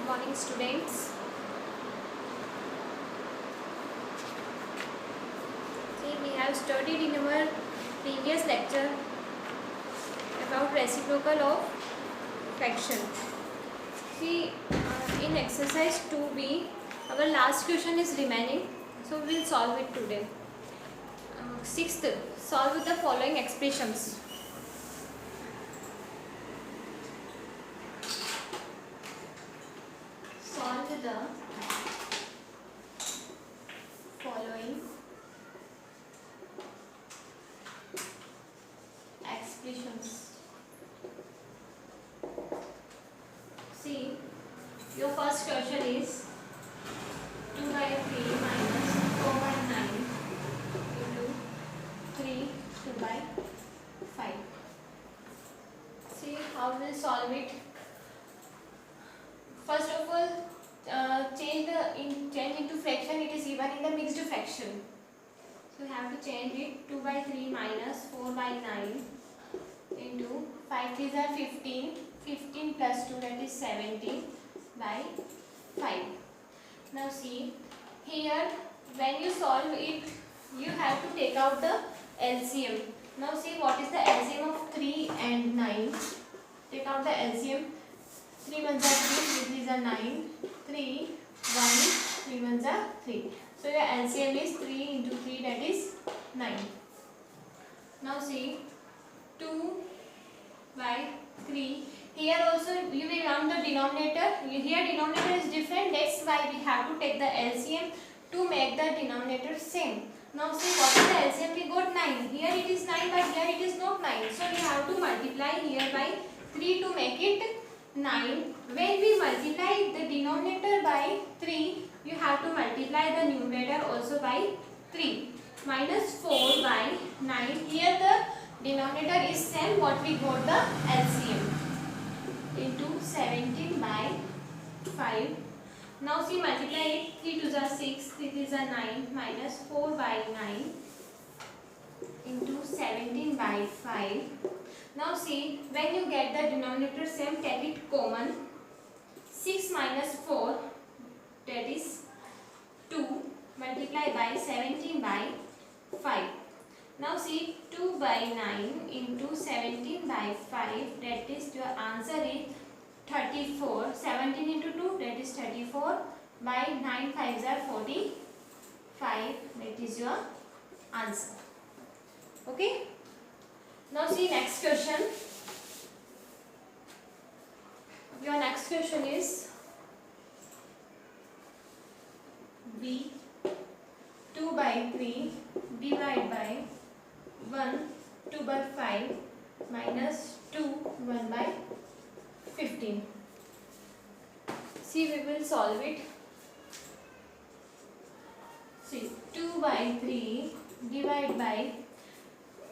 Good morning, students. See, we have studied in our previous lecture about reciprocal of fraction. See, in exercise 2b, our last question is remaining, so we will solve it today. Sixth, solve with the following expressions. Solve with the following expressions. See, your first question is 2 by 3 minus 4 by 9 into 3 2 by 5. See how we'll solve it. First of all, change into fraction. It is given in the mixed fraction. So we have to change it. 2 by 3 minus 4 by 9 into 5 3s are 15. 15 plus 2, that is 17 by 5. Now see, here when you solve it, you have to take out the LCM. Now see, what is the LCM of 3 and 9? Take out the LCM. 3 ones are 3, 3 3s are 9, 3, 1, 3 ones are 3. So your LCM is 3 into 3, that is 9. Now see, 2 by 3. Here also you will round the denominator. Here denominator is different. That's why we have to take the LCM to make the denominator same. Now see, what is the LCM? We got 9. Here it is 9, but here it is not 9. So we have to multiply here by 3 to make it 9. When we multiply the denominator by 3, you have to multiply the numerator also by 3. Minus 4 by 9. Here the denominator is same what we got the LCM. Into 17 by 5. Now see, multiply it. 3 2s are 6, 3 3s are 9, minus 4 by 9 into 17 by 5. Now see, when you get the denominator same, take it common. 6 minus 4, that is 2, multiply by 17 by 5. Now see, 2 by 9 into 17 by 5, that is your answer is 34. 17 into 2, that is 34 by 9 5s are 45, that is your answer. Okay. Now see, next question. Your next question is B. 2 by 3 divided by 1 2 by 5 minus 2 1 by 15. See, we will solve it. See, 2 by 3 divided by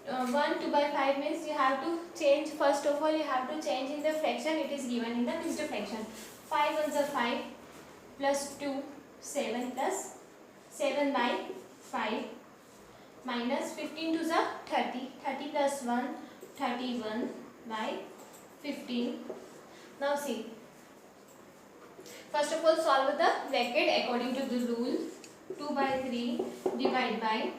1 2 by 5 means you have to change. First of all, you have to change in the fraction. It is given in the mixed fraction. 5 ones are 5 plus 2 7 plus 7 by 5 minus 15 2s are 30. 30 plus 1 31 by 15. Now see, first of all solve with the bracket according to the rule. 2 by 3 divided by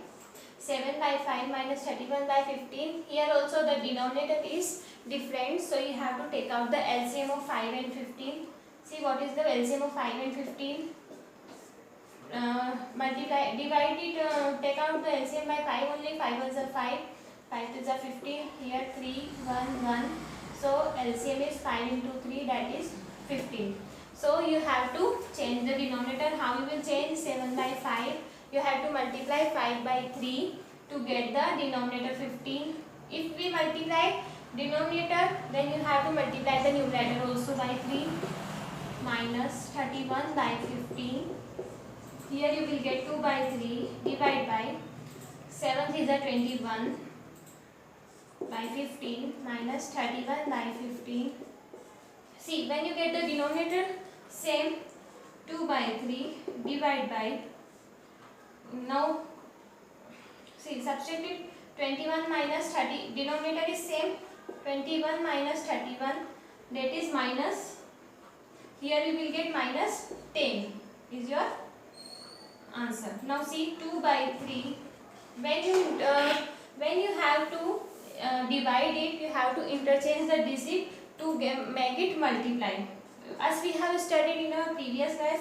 7 by 5 minus 31 by 15. Here also the denominator is different, so you have to take out the LCM of 5 and 15. See, what is the LCM of 5 and 15? Multiply, divide it, take out the LCM by 5 only. 5 ones are 5, 5 3s are 15. Here 3 1 1. So LCM is 5 into 3, that is 15. So you have to change the denominator. How you will change? 7 by 5. You have to multiply 5 by 3 to get the denominator 15. If we multiply denominator, then you have to multiply the numerator also by 3. Minus 31 by 15. Here you will get 2 by 3 divided by 7 3s are 21 by 15 minus 31 by 15. See, when you get the denominator same, 2 by 3 divided by, now see, substitute 21 minus 30, denominator is same, 21 minus 31, that is minus here we will get minus 10 is your answer. Now see 2 by 3. When you have to divide it, you have to interchange the digit to make it multiply. As we have studied in our previous class,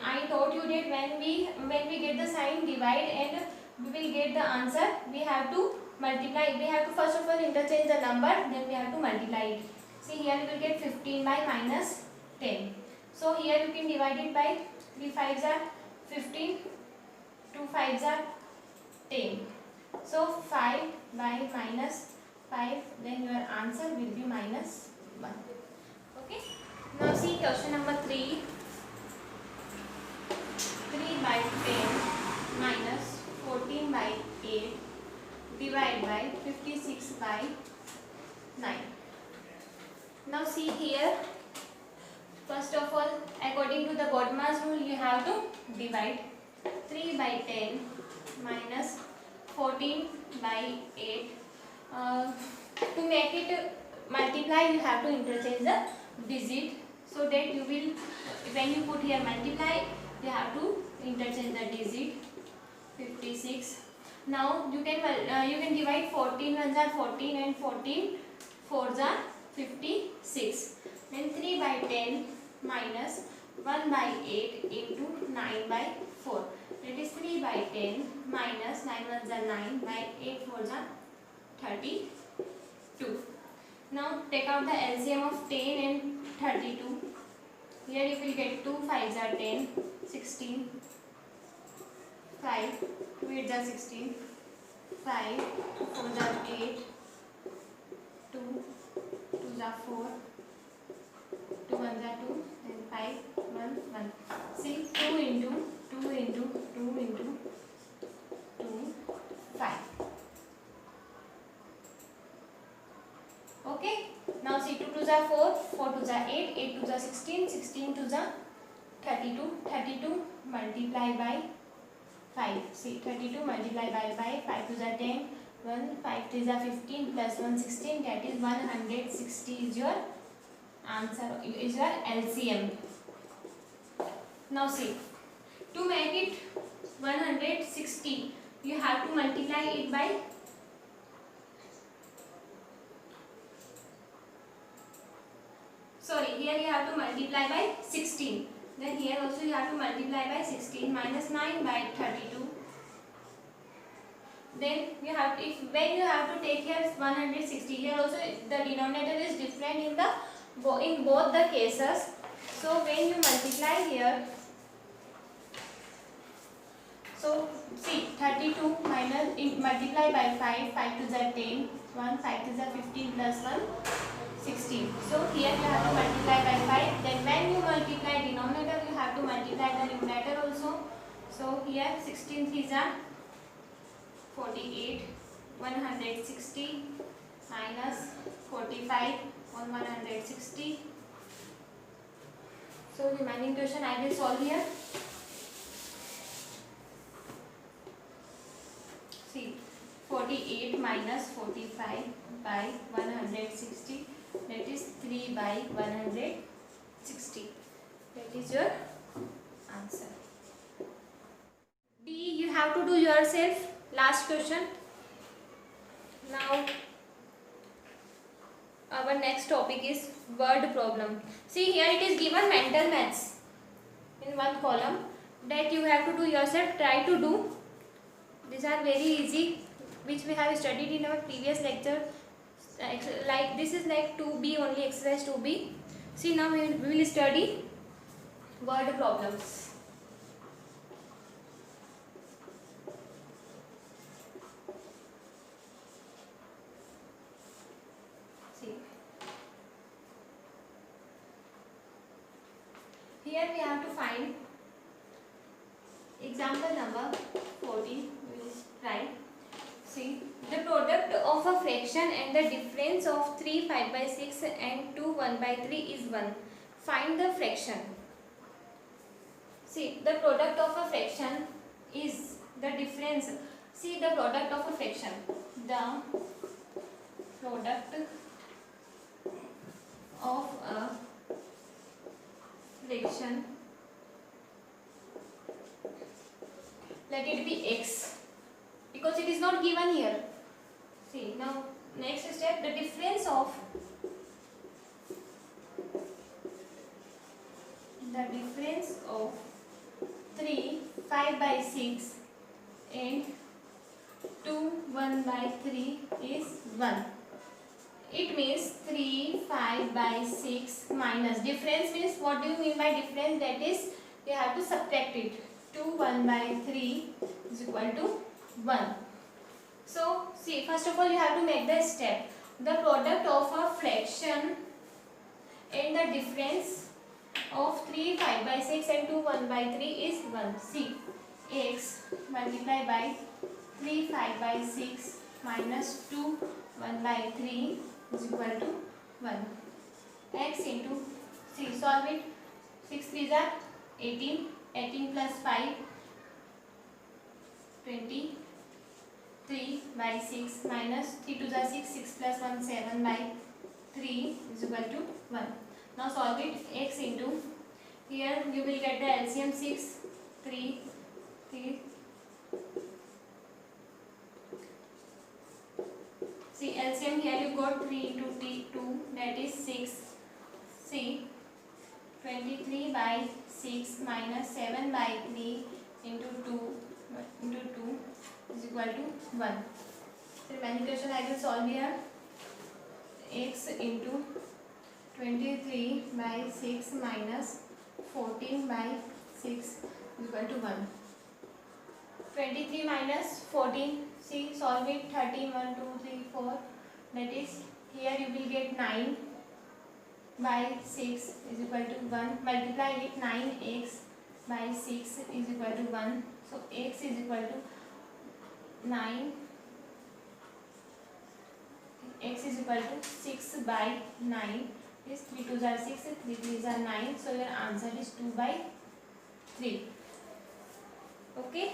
I taught you that when we get the sign divide and we will get the answer, we have to multiply. We have to first of all interchange the number, then we have to multiply it. See here we will get 15 by minus 10. So here you can divide it by 3 5s are 15, 2 5s are 10. So 5 by minus 5, then your answer will be minus 1. Okay. Now see question number 3. 3 by 10 minus 14 by 8 divided by 56 by 9. Now see here, first of all, according to the BODMAS rule, you have to divide 3 by 10 minus 14 by 8. To make it multiply, you have to interchange the digit, so that you will, when you put here multiply, you have to interchange the digit. 56. Now you can divide 14 ones are 14 and 14 fours are 56. Then 3 by 10 minus 1 by 8 into 9 by 4. That is 3 by 10 minus 9 ones are 9 by 8 fours are 32. Now take out the LCM of 10 and 32. Here you will get 2 5s are 10, 16, 5, 2 8s are 16, 5, 2 4s are 8, 2, 2s are 4, 2 1s are 2, and 5, 1, 1. See 2 into 2 into 2 into 2, 5. Okay. Now see 2 2s are 4, 4 2s are 8, 8 2s are 16, 16 2s are 32, 32 multiplied by 5. See 32 multiplied by 5, 5 2s are 10, 1, 5 3s are 15 plus 1 16, that is 160 is your answer, is your LCM. Now see, to make it 160, you have to multiply it by, sorry, here you have to multiply by 16. Then here also you have to multiply by 16 minus 9 by 32. Then you have to, when you have to take here 160, here also the denominator is different in both the cases. So when you multiply here, so see 32 minus multiply by 5, 5 2s are 10, 1 5 2s are 15 plus 1 16. So here you have to multiply by 5. Then when you multiply denominator, you have to multiply the numerator also. So here 16 3s are 48, 160 minus 45 on 160. So remaining question I will solve here. See 48 minus 45 by 160, that is 3 by 160. That is your answer. D you have to do yourself. Last question. Now our next topic is word problem. See here it is given mental maths in one column that you have to do yourself. Try to do. These are very easy, which we have studied in our previous lecture. Like this is like 2B only, exercise 2B. See now we will study word problems. See here we have to find example number 14. We will try. See, the product of a fraction and the difference of 3 5 by 6 and 2 1 by 3 is 1. Find the fraction. See, the product of a fraction is the difference. See, the product of a fraction. The product of a fraction, let it be x, because it is not given here. See, now next step, the difference of 3 5 by 6 and 2 1 by 3 is 1. It means 3 5 by 6 minus, difference means, what do you mean by difference? That is, you have to subtract it. 2 1 by 3 is equal to 1. So see, first of all you have to make the step. The product of a fraction and the difference of 3 5 by 6 and 2 1 by 3 is 1. See, x multiplied by 3 5 by 6 minus 2 1 by 3 is equal to 1. X into, see, solve it. 6 3s are 18, 18 plus 5 23 by 6 minus 3 2s are 6, 6 plus 1 7 by 3 is equal to 1. Now solve it. X into, here you will get the LCM 6 3 3. See, LCM here you got 3 into 2, that is 6. See, 23 by 6 minus 7 by 3 into 2 is equal to 1. The remaining question I will solve here. X into 23 by 6 minus 14 by 6 is equal to 1. 23 minus 14, see, solve it. 13 1 2 3 4, that is, here you will get 9 by 6 is equal to 1. Multiply it. 9x by 6 is equal to 1. So x is equal to 9, x is equal to 6 by 9. This 3 2s are 6, 3 3s are 9. So your answer is 2 by 3. Okay.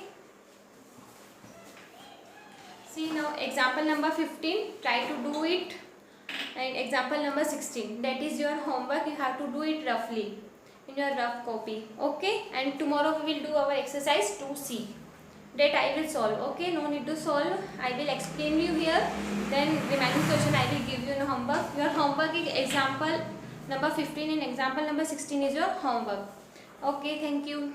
See, now example number 15, try to do it, and example number 16, that is your homework. You have to do it roughly in your rough copy. Okay, and tomorrow we will do our exercise 2C, that I will solve. Okay, no need to solve, I will explain you here, then remaining question I will give you in homework. Your homework is example number 15 and example number 16 is your homework. Okay, thank you.